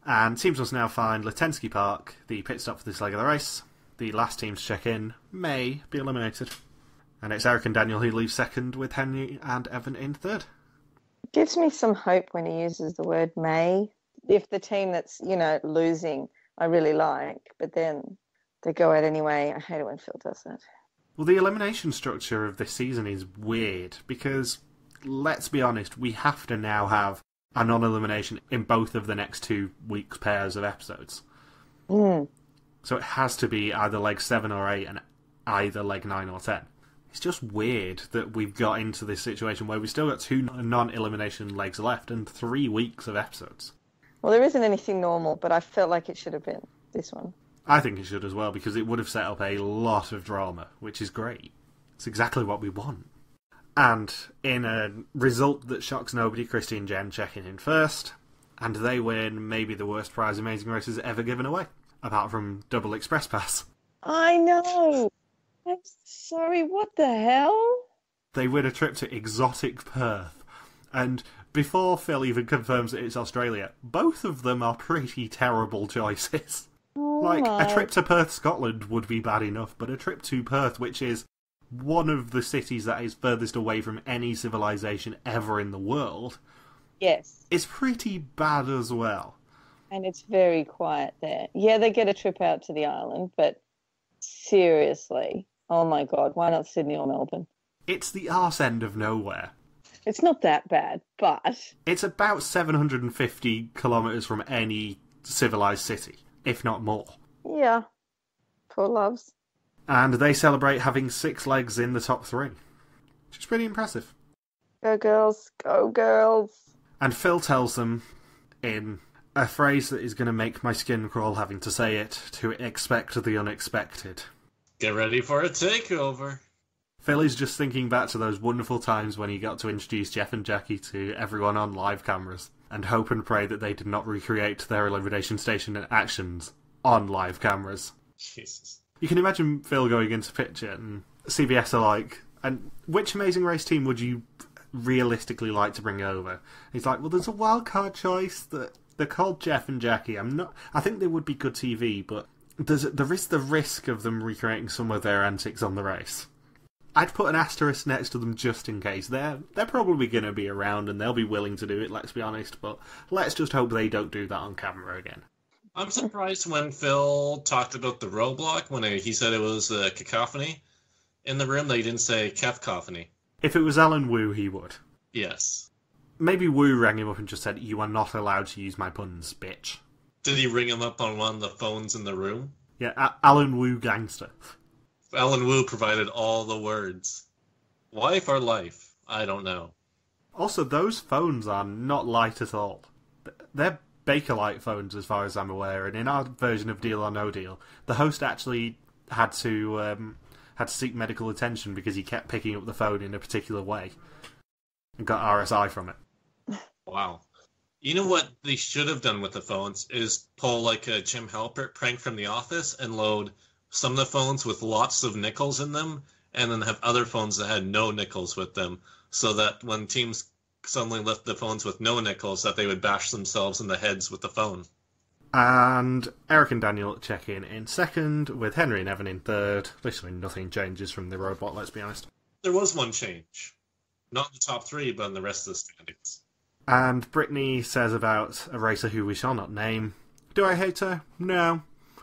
And teams must now find Letensky Park, the pit stop for this leg of the race. The last team to check in may be eliminated. And it's Eric and Daniel who leave second, with Henry and Evan in third. Gives me some hope when he uses the word may. If the team that's, losing, I really like, but then they go out anyway. I hate it when Phil does that. Well, the elimination structure of this season is weird because, let's be honest, we have to now have a non-elimination in both of the next 2 weeks' pairs of episodes. So it has to be either leg 7 or 8 and either leg 9 or 10. It's just weird that we've got into this situation where we've still got 2 non-elimination legs left and 3 weeks of episodes. Well, there isn't anything normal, but I felt like it should have been this one. I think it should as well, because it would have set up a lot of drama, which is great. It's exactly what we want. And in a result that shocks nobody, Christy and Jen checking in first, and they win maybe the worst prize Amazing Race has ever given away, apart from Double Express Pass. I know! I'm sorry, what the hell? They win a trip to exotic Perth, and before Phil even confirms that it's Australia, both of them are pretty terrible choices. A trip to Perth, Scotland would be bad enough, but a trip to Perth, which is one of the cities that is furthest away from any civilization ever in the world, yes, is pretty bad as well. And it's very quiet there. Yeah, they get a trip out to the island, but seriously, oh my God, why not Sydney or Melbourne? It's the arse end of nowhere. It's not that bad, but... It's about 750 kilometres from any civilised city, if not more. Yeah, poor loves. And they celebrate having 6 legs in the top 3, which is pretty impressive. Go girls, go girls. And Phil tells them, in a phrase that is going to make my skin crawl having to say it, to expect the unexpected. Get ready for a takeover. Phil is just thinking back to those wonderful times when he got to introduce Jeff and Jackie to everyone on live cameras, and hope and pray that they did not recreate their elimination station actions on live cameras. Jesus. You can imagine Phil going into picture, and CBS are like, and which Amazing Race team would you realistically like to bring over? He's like, well, there's a wildcard choice that they're called Jeff and Jackie. I think they would be good TV, but there is the risk of them recreating some of their antics on the race. I'd put an asterisk next to them just in case. They're probably going to be around and they'll be willing to do it, let's be honest, but let's just hope they don't do that on camera again. I'm surprised when Phil talked about the roadblock, when he said it was a cacophony in the room, that he didn't say cacophony. If it was Alan Wu, he would. Yes. Maybe Wu rang him up and just said, you are not allowed to use my puns, bitch. Did he ring him up on one of the phones in the room? Yeah, Alan Wu gangster. Alan Wu provided all the words. Wife or life? I don't know. Also, those phones are not light at all. They're Bakelite phones, as far as I'm aware, and in our version of Deal or No Deal, the host actually had to seek medical attention because he kept picking up the phone in a particular way and got RSI from it. Wow. You know what they should have done with the phones is pull like a Jim Halpert prank from The Office and load some of the phones with lots of nickels in them, and then have other phones that had no nickels with them, so that when teams suddenly left the phones with no nickels, that they would bash themselves in the heads with the phone. And Eric and Daniel check in second, with Henry and Evan in third. Literally nothing changes from the robot, let's be honest. There was one change. Not in the top 3, but in the rest of the standings. And Brittany says about a racer who we shall not name, do I hate her? No.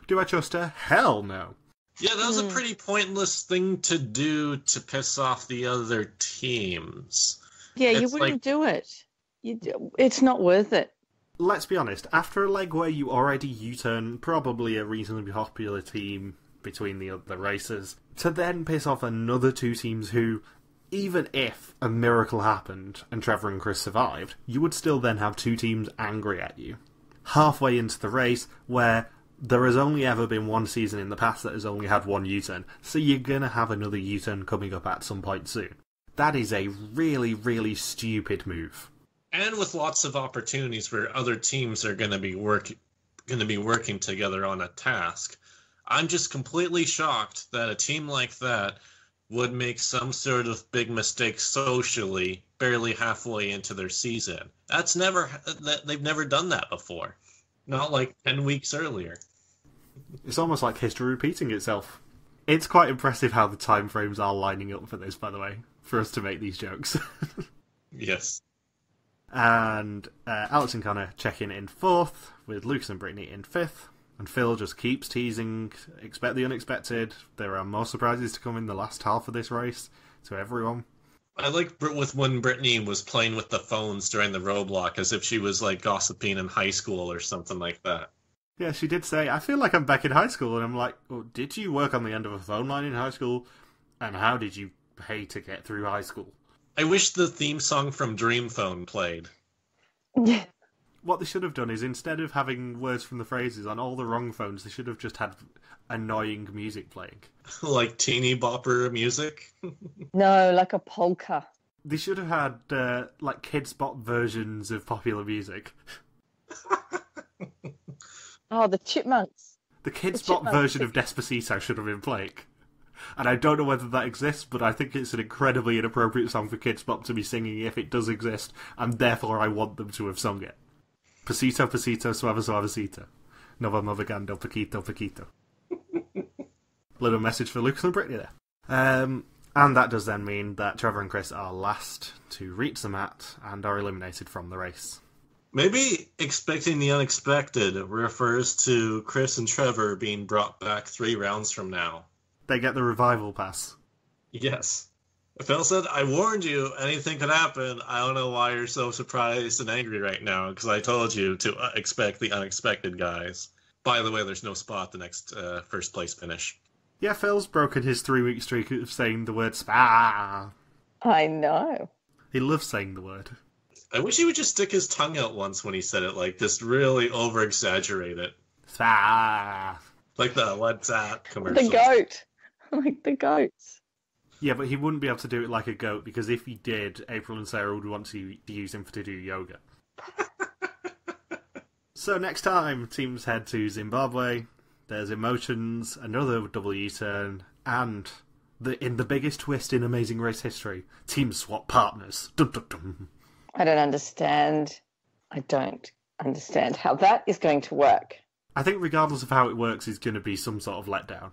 Do I trust her? Hell no. Yeah, that was a pretty pointless thing to do to piss off the other teams. Yeah, you wouldn't do it. It's not worth it. Let's be honest, after a leg where you already U-turn probably a reasonably popular team between the other races, to then piss off another two teams who, even if a miracle happened and Trevor and Chris survived, you would still then have two teams angry at you. Halfway into the race, where there has only ever been one season in the past that has only had one U-turn, so you're going to have another U-turn coming up at some point soon. That is a really, really stupid move. And with lots of opportunities where other teams are going to be working together on a task. I'm just completely shocked that a team like that would make some sort of big mistake socially barely halfway into their season. They've never done that before. Not like 10 weeks earlier. It's almost like history repeating itself. It's quite impressive how the time frames are lining up for this, by the way, for us to make these jokes. Yes. And Alex and Connor check in fourth, with Lucas and Brittany in fifth. And Phil just keeps teasing, expect the unexpected. There are more surprises to come in the last half of this race, to everyone. I like when Brittany was playing with the phones during the roadblock, as if she was like gossiping in high school or something like that. Yeah, she did say, I feel like I'm back in high school, and I'm like, oh, did you work on the end of a phone line in high school? And how did you pay to get through high school? I wish the theme song from Dream Phone played. What they should have done is, instead of having words from the phrases on all the wrong phones, they should have just had annoying music playing. Like teeny bopper music? No, like a polka. They should have had, like, Kids Bop versions of popular music. Oh, the Chipmunks. The Kids Bop version of Despacito should have been playing. And I don't know whether that exists, but I think it's an incredibly inappropriate song for Kids Bop to be singing if it does exist, and therefore I want them to have sung it. Pasito, pasito, suave, suavecito. No vamos vagando, poquito, poquito. Little message for Lucas and Brittany there. And that does then mean that Trevor and Chris are last to reach the mat and are eliminated from the race. Maybe expecting the unexpected refers to Chris and Trevor being brought back 3 rounds from now. They get the revival pass. Yes. Phil said, I warned you, anything could happen. I don't know why you're so surprised and angry right now, because I told you to expect the unexpected, guys. By the way, there's no spot the next first place finish. Yeah, Phil's broken his 3-week streak of saying the word spa. I know. He loves saying the word. I wish he would just stick his tongue out once when he said it, like, just really over-exaggerate it. Spa. Like the WhatsApp commercial. The goat. Like the goats. Yeah, but he wouldn't be able to do it like a goat, because if he did, April and Sarah would want to use him to do yoga. So next time, teams head to Zimbabwe. There's emotions, another double U-turn, and in the biggest twist in Amazing Race history, teams swap partners. Dum, dum, dum. I don't understand how that is going to work. I think regardless of how it works, it's going to be some sort of letdown.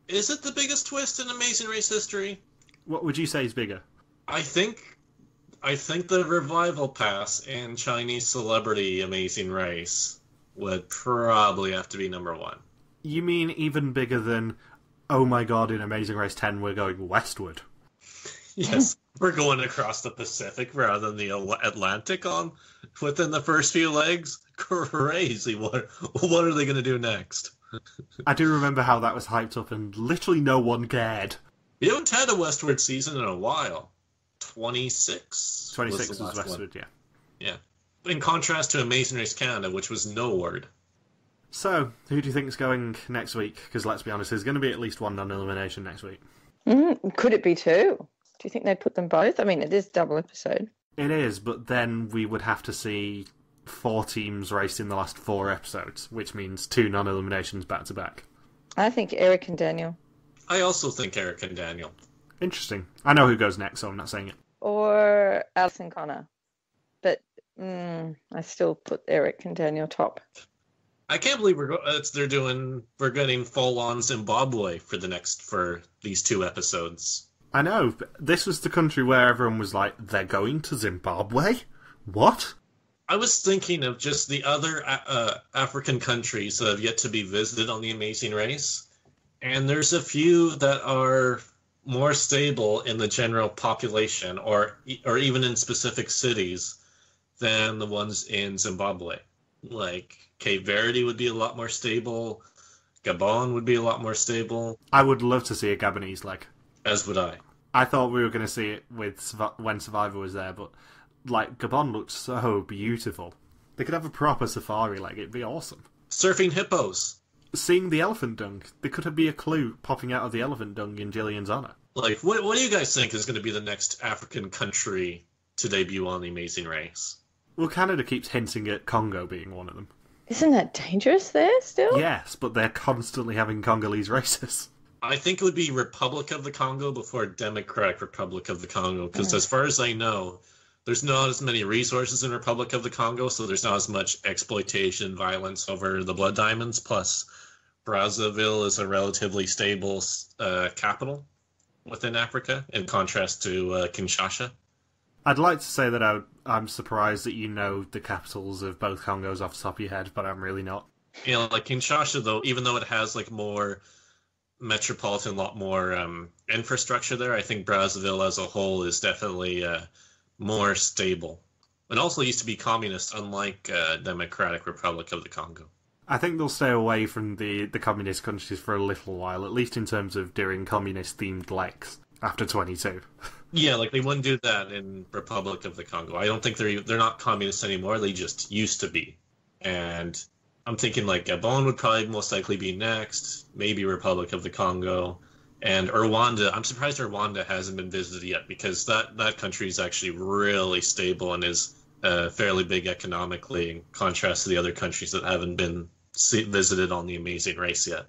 Is it the biggest twist in Amazing Race history? What would you say is bigger? I think the Revival Pass and Chinese Celebrity Amazing Race would probably have to be number 1. You mean even bigger than, oh my god, in Amazing Race 10 we're going westward? Yes, we're going across the Pacific rather than the Atlantic within the first few legs? Crazy. What are they going to do next? I do remember how that was hyped up and literally no one cared. We haven't had a westward season in a while. 26? 26 was one. westward, yeah. Yeah. In contrast to Amazing Race Canada, which was norward. So, who do you think is going next week? Because let's be honest, there's going to be at least one non-elimination next week. Could it be 2? Do you think they'd put them both? I mean, it is double episode. It is, but then we would have to see 4 teams race in the last 4 episodes, which means 2 non-eliminations back-to-back. I think Eric and Daniel. I also think Eric and Daniel. Interesting. I know who goes next, so I'm not saying it. Or Alice and Connor. But I still put Eric and Daniel top. I can't believe we're getting full-on Zimbabwe for these 2 episodes. I know. This was the country where everyone was like, they're going to Zimbabwe? What? I was thinking of just the other African countries that have yet to be visited on The Amazing Race. And there's a few that are more stable in the general population or even in specific cities than the ones in Zimbabwe. Like Cape Verde would be a lot more stable. Gabon would be a lot more stable. I would love to see a Gabonese leg. As would I. I thought we were going to see it with when Survivor was there, but like Gabon looked so beautiful. They could have a proper safari leg. It'd be awesome. Surfing hippos. Seeing the elephant dung. There could be a clue popping out of the elephant dung in Gillian's honour. Like, what do you guys think is going to be the next African country to debut on The Amazing Race? Well, Canada keeps hinting at Congo being one of them. Isn't that dangerous there still? Yes, but they're constantly having Congolese races. I think it would be Republic of the Congo before Democratic Republic of the Congo, because as far as I know, there's not as many resources in Republic of the Congo, so there's not as much exploitation, violence over the blood diamonds, plus Brazzaville is a relatively stable capital within Africa, in contrast to Kinshasa. I'd like to say that I'm surprised that you know the capitals of both Congos off the top of your head, but I'm really not. You know, like Kinshasa, though, even though it has like more metropolitan, a lot more infrastructure there, I think Brazzaville as a whole is definitely more stable. It also used to be communist, unlike Democratic Republic of the Congo. I think they'll stay away from the communist countries for a little while, at least in terms of doing communist-themed legs after 22. Yeah, like they wouldn't do that in Republic of the Congo. I don't think they're not communists anymore. They just used to be. And I'm thinking like Gabon would probably most likely be next, maybe Republic of the Congo, and Rwanda. I'm surprised Rwanda hasn't been visited yet, because that country is actually really stable and is fairly big economically in contrast to the other countries that haven't been visited on The Amazing Race yet.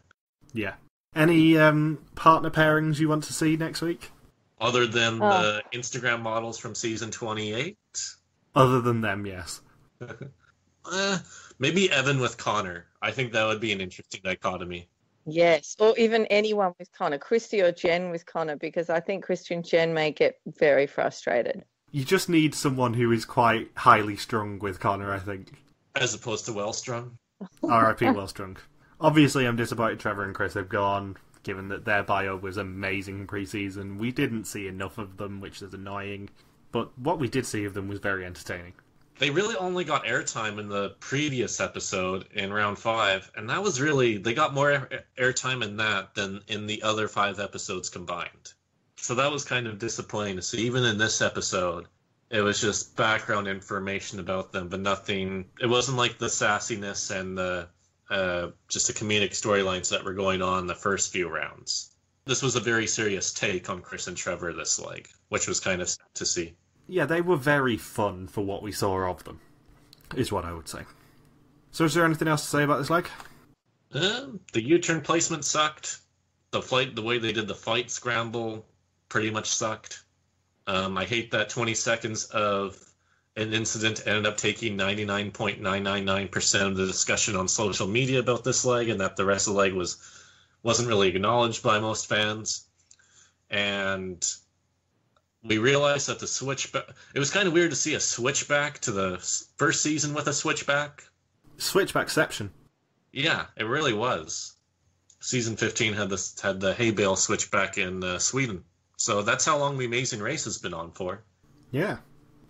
Yeah. Any partner pairings you want to see next week? Other than the Instagram models from season 28? Other than them, yes. Maybe Evan with Connor. I think that would be an interesting dichotomy. Yes, or even anyone with Connor. Christy or Jen with Connor, because I think Christy and Jen may get very frustrated. You just need someone who is quite highly strung with Connor, I think. As opposed to well-strung? R.I.P. well-strung. Obviously, I'm disappointed Trevor and Chris have gone, given that their bio was amazing pre-season. We didn't see enough of them, which is annoying. But what we did see of them was very entertaining. They really only got airtime in the previous episode in round 5, and that was really... They got more airtime in that than in the other 5 episodes combined. So that was kind of disappointing to see. Even in this episode, it was just background information about them, but nothing... It wasn't like the sassiness and the just the comedic storylines that were going on in the first few rounds. This was a very serious take on Chris and Trevor this leg, which was kind of sad to see. Yeah, they were very fun for what we saw of them, is what I would say. So is there anything else to say about this leg? The U-turn placement sucked. The way they did the fight scramble pretty much sucked. I hate that 20 seconds of an incident ended up taking 99.999% of the discussion on social media about this leg, and that the rest of the leg wasn't really acknowledged by most fans. And we realized that the switchback... It was kind of weird to see a switchback to the first season with a switchback. Switchbackception. Yeah, it really was. Season 15 had the hay bale switchback in Sweden. So that's how long The Amazing Race has been on for. Yeah.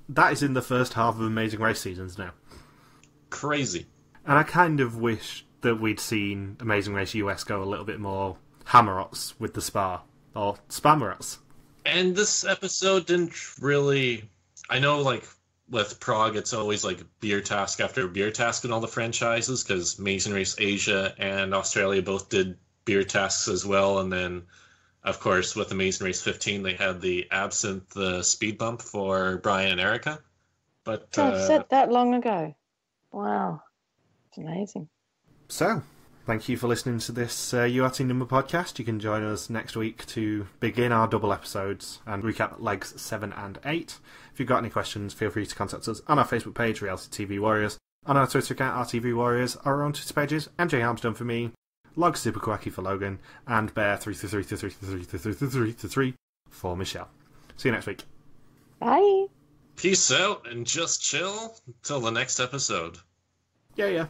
That is in the first half of Amazing Race seasons now. Crazy. And I kind of wish that we'd seen Amazing Race US go a little bit more hammer-ots with the spa. Or spammer-ots. And this episode didn't really... I know, like, with Prague, it's always, like, beer task after beer task in all the franchises, because Amazing Race Asia and Australia both did beer tasks as well, and then... Of course, with Amazing Race 15, they had the absinthe speed bump for Brian and Erica. But I've said that long ago. Wow. It's amazing. So, thank you for listening to this URT Number podcast. You can join us next week to begin our double episodes and recap legs 7 and 8. If you've got any questions, feel free to contact us on our Facebook page, Reality TV Warriors, on our Twitter account, RTV Warriors, our own Twitter pages, MJ Harmstone for me, Log Super Quacky for Logan, and Bear 333 for Michelle. See you next week. Bye. Peace out and just chill till the next episode. Yeah.